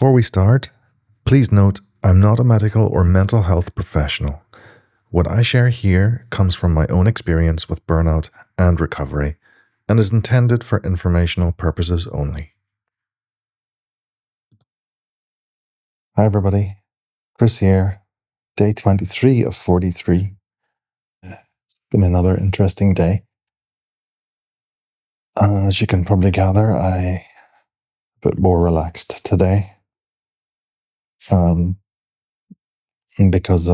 Before we start, please note I'm not a medical or mental health professional. What I share here comes from my own experience with burnout and recovery and is intended for informational purposes only. Hi everybody, Chris here, day 23 of 43. It's been another interesting day. As you can probably gather, I'm a bit more relaxed today. Because it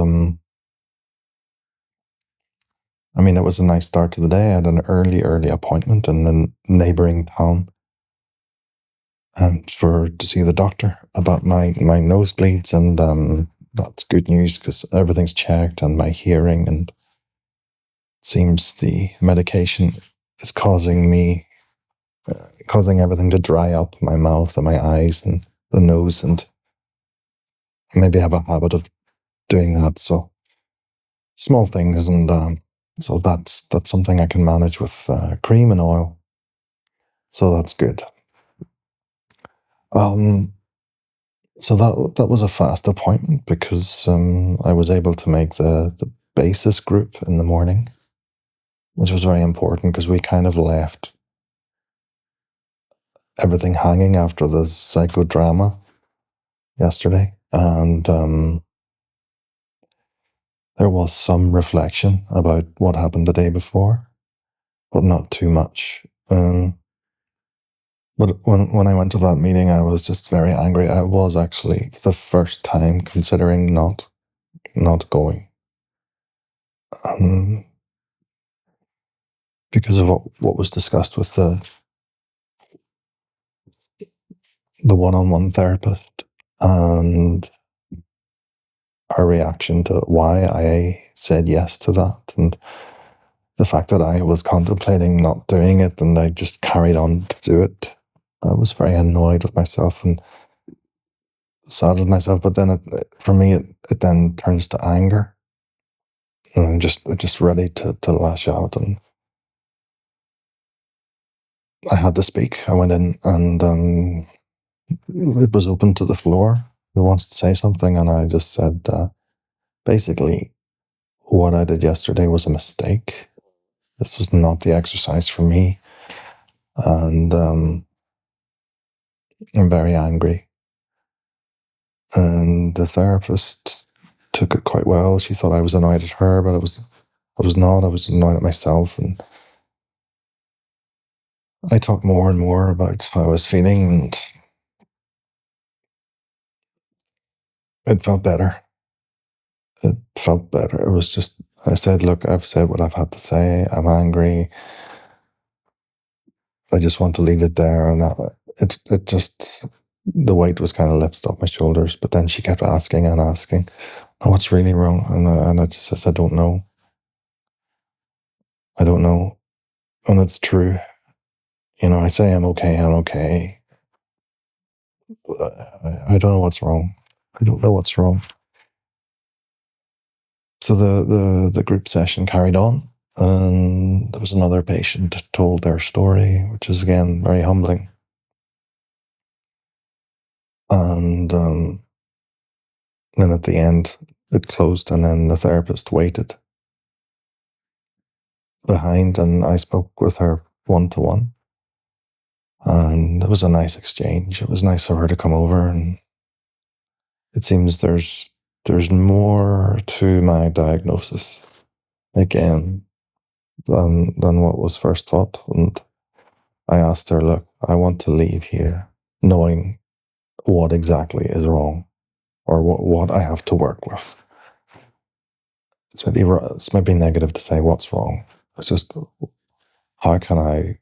was a nice start to the day. I had an early appointment in the neighboring town to see the doctor about my nosebleeds, and that's good news because everything's checked and my hearing, and it seems the medication is causing everything to dry up, my mouth and my eyes and the nose, and maybe I have a habit of doing that. So small things, and so that's something I can manage with cream and oil. So that's good. So that was a fast appointment because I was able to make the basis group in the morning, which was very important because we kind of left everything hanging after the psychodrama yesterday, and there was some reflection about what happened the day before, but not too much. But when I went to that meeting, I was just very angry. I was actually, for the first time, considering not going. Because of what was discussed with the one-on-one therapist and her reaction to why I said yes to that, and the fact that I was contemplating not doing it and I just carried on to do it. I was very annoyed with myself and sad with myself, but then for me it then turns to anger, and I'm just ready to lash out, and I had to speak. I went in and it was open to the floor. Who wants to say something? And I just said, basically, what I did yesterday was a mistake. This was not the exercise for me. And I'm very angry. And the therapist took it quite well. She thought I was annoyed at her, but I was not. I was annoyed at myself. And I talked more and more about how I was feeling, and it felt better. It felt better. It was just, I said, look, I've said what I've had to say. I'm angry. I just want to leave it there. And it just, the weight was kind of lifted off my shoulders. But then she kept asking and asking, oh, what's really wrong? And I just said, I don't know. I don't know. And it's true. I say I'm okay. I don't know what's wrong. I don't know what's wrong. So the group session carried on, and there was another patient told their story, which is again very humbling. And then at the end, it closed, and then the therapist waited behind, and I spoke with her one-to-one. And it was a nice exchange. It was nice for her to come over, and it seems there's more to my diagnosis again than what was first thought. And I asked her, look, I want to leave here knowing what exactly is wrong, or what I have to work with. It's maybe negative to say what's wrong. It's just, how can I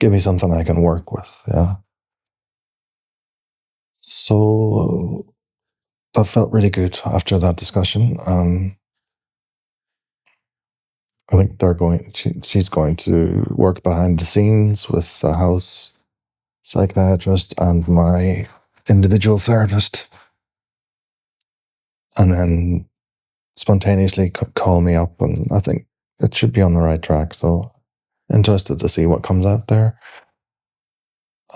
give me something I can work with? Yeah. So that felt really good after that discussion. I think she's going to work behind the scenes with the house psychiatrist and my individual therapist, and then spontaneously call me up, and I think it should be on the right track. So interested to see what comes out there.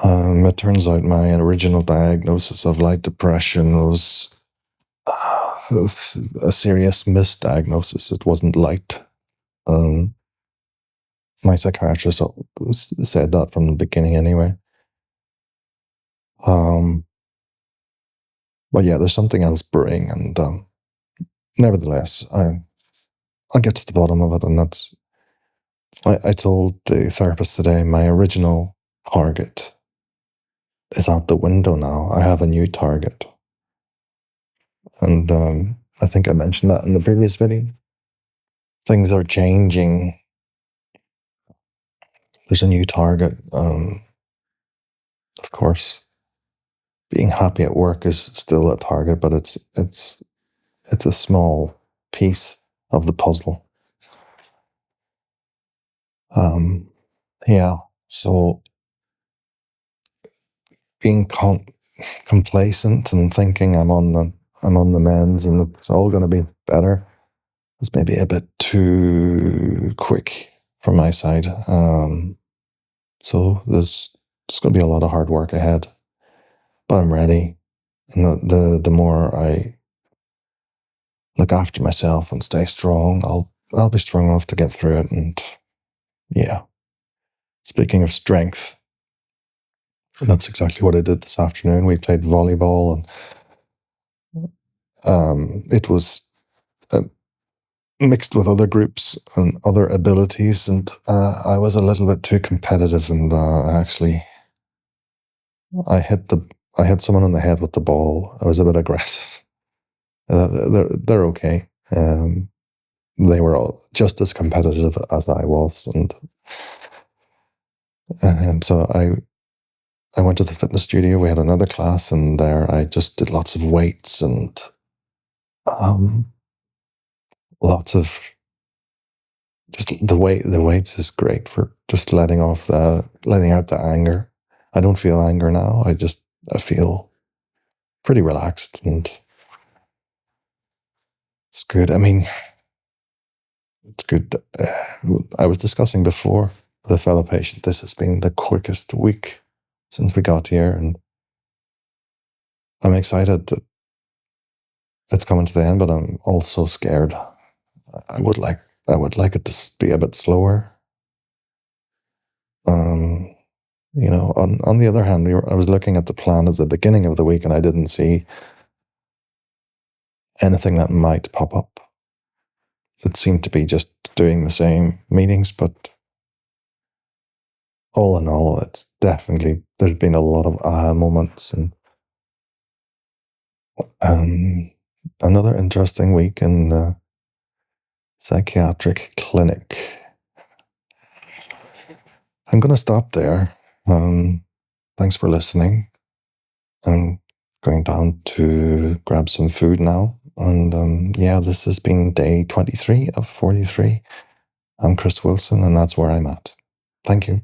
It turns out my original diagnosis of light depression was a serious misdiagnosis. It wasn't light. My psychiatrist said that from the beginning anyway. But yeah, there's something else brewing, and nevertheless, I'll get to the bottom of it, and that's... I told the therapist today my original target is out the window now. I have a new target. And I think I mentioned that in the previous video. Things are changing. There's a new target. Of course, being happy at work is still a target, but it's a small piece of the puzzle. Yeah. So being complacent and thinking I'm on the mends and it's all going to be better is maybe a bit too quick from my side. So there's going to be a lot of hard work ahead, but I'm ready. And the more I look after myself and stay strong, I'll be strong enough to get through it. And yeah, speaking of strength, that's exactly what I did this afternoon. We played volleyball, and it was mixed with other groups and other abilities, and I was a little bit too competitive, and actually I hit someone on the head with the ball. I was a bit aggressive. They're okay. They were all just as competitive as I was, and so I went to the fitness studio. We had another class, and there I just did lots of weights and lots of just the weights is great for just letting out the anger. I don't feel anger now. I feel pretty relaxed, and it's good. I mean, it's good. I was discussing before with a fellow patient, this has been the quickest week since we got here, and I'm excited that it's coming to the end, but I'm also scared. I would like it to be a bit slower. On the other hand, I was looking at the plan at the beginning of the week, and I didn't see anything that might pop up. It seemed to be just doing the same meetings, but all in all, it's definitely, there's been a lot of aha moments, and another interesting week in the psychiatric clinic. I'm going to stop there. Thanks for listening. I'm going down to grab some food now. And yeah, this has been day 23 of 43. I'm Chris Wilson, and that's where I'm at. Thank you.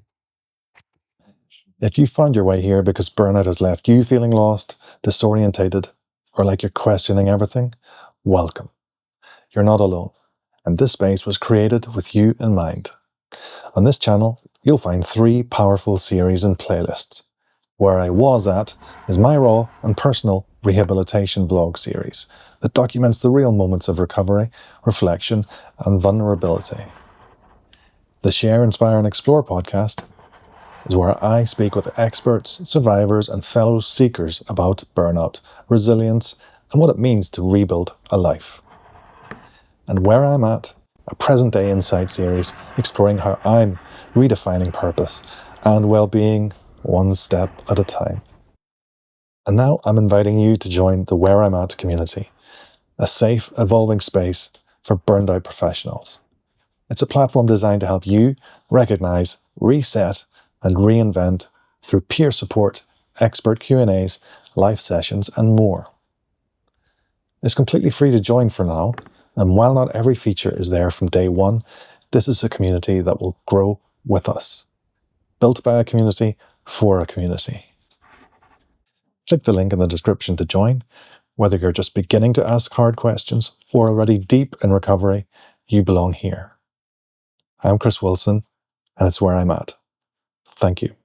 If you found your way here because burnout has left you feeling lost, disorientated, or like you're questioning everything, welcome. You're not alone, and this space was created with you in mind. On this channel, you'll find 3 powerful series and playlists. Where I Was At is my raw and personal rehabilitation vlog series that documents the real moments of recovery, reflection, and vulnerability. The Share, Inspire, and Explore podcast is where I speak with experts, survivors, and fellow seekers about burnout, resilience, and what it means to rebuild a life. And Where I'm At, a present-day insight series exploring how I'm redefining purpose and well-being one step at a time. And now I'm inviting you to join the Where I'm At community, a safe, evolving space for burned out professionals. It's a platform designed to help you recognize, reset, and reinvent through peer support, expert Q&As, live sessions, and more. It's completely free to join for now, and while not every feature is there from day one, this is a community that will grow with us. Built by a community, for a community. Click the link in the description to join. Whether you're just beginning to ask hard questions or already deep in recovery, you belong here. I'm Chris Wilson, and it's where I'm at. Thank you.